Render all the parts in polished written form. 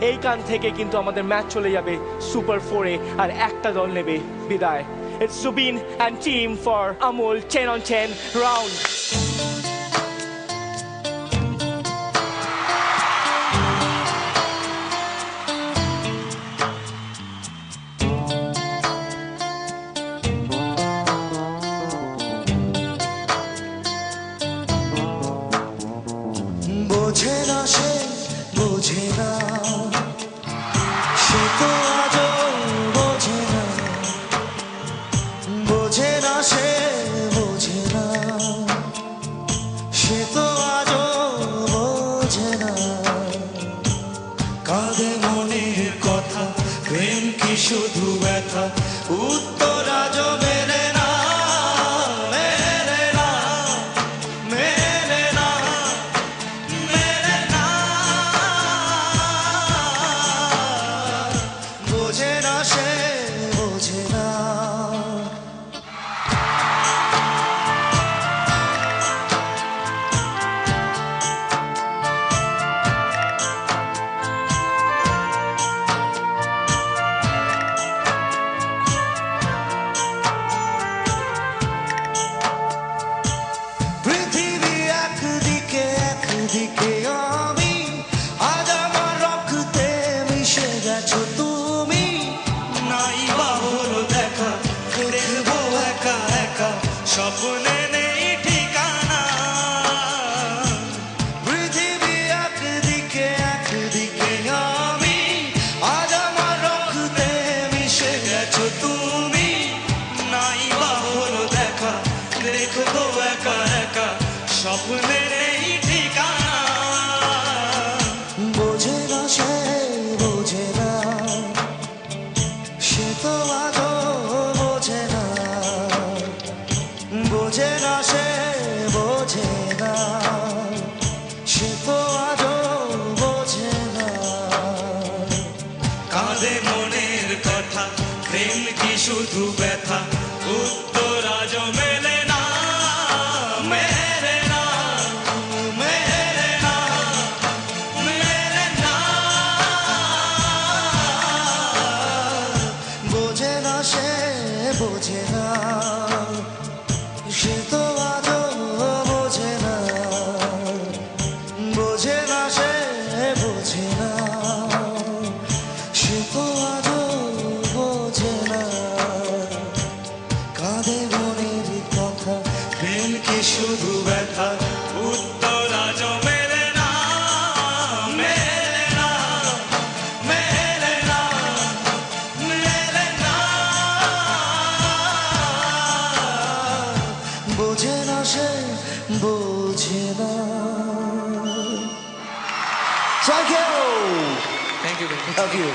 এইখান থেকে কিন্তু আমাদের ম্যাচ চলে যাবে সুপার 4-এ আর একটা দল নেবে বিদায়। It's Zubin and team for Amul 10-on-10 round. বোঝে না সে বোঝে না, সে তো আজও বোঝে না, বোঝে না সে বোঝে না, সে তো আজও বোঝে না। কাঁদে মনের কথা, প্রেম কি শুধু ব্যথা, উত্তর আজও মেলে না, মেলে না, মেলে না, মেলে না। বোঝে না সে বোঝে না। পৃথিবী একদিকে একদিকে আমি, আজ আমার রক্তে মিশে গেছো তুমি। নাই বা হলো দেখা, দেখবো একা একা, স্বপ্নে নেই ঠিকানা। পৃথিবী একদিকে একদিকে আমি, আজ আমার রক্তে মিশে গেছো তুমি। নাই বা হলো দেখা, দেখবো একা একা, স্বপ্নে নেই ঠিকানা। বোঝে না সে বোঝে না, সে তো আজও বোঝে না, বোঝে না সে বোঝে না, সে তো আজও বোঝে না। কাঁদে মনের কথা, প্রেম কি শুধু ব্যথা, উত্তর আজও মেলে না, মেলে না, মেলে না, মেলে না। বোঝে না সে বোঝে না, সে তো আজও বোঝে না, বোঝে না সে বোঝে না, সে তো আজও বোঝে না। কাঁদে মনের কথা, প্রেম কি শুধু ব্যথা, উত্তর আজও মেলে না, মেলে না, মেলে না, মেলে না। বোঝে না সে বোঝে না। Thank you. Thank you. Thank you.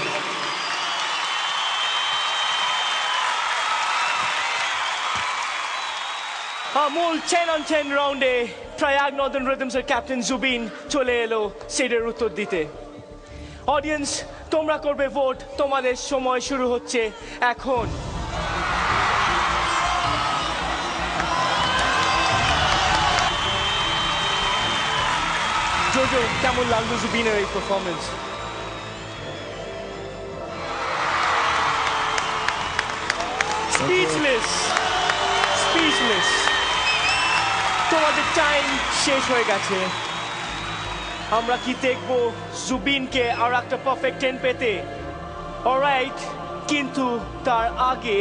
Amul 10-on-10 রাউন্ডে প্রয়াগ নর্দার্ন রিদমসের ক্যাপ্টেন জুবিন চলে এলো সেটের উত্তর দিতে। অডিয়েন্স, তোমরা করবে ভোট, তোমাদের সময় শুরু হচ্ছে এখন। জোজো, কেমন লাগলো জুবিনের এই পারফরমেন্স? Speechless, speechless. তোমাদের টাইম শেষ হয়ে গেছে। আমরা কি দেখবো জুবিনকে আর একটা পারফেক্ট 10 পেতে? অলরাইট, কিন্তু তার আগে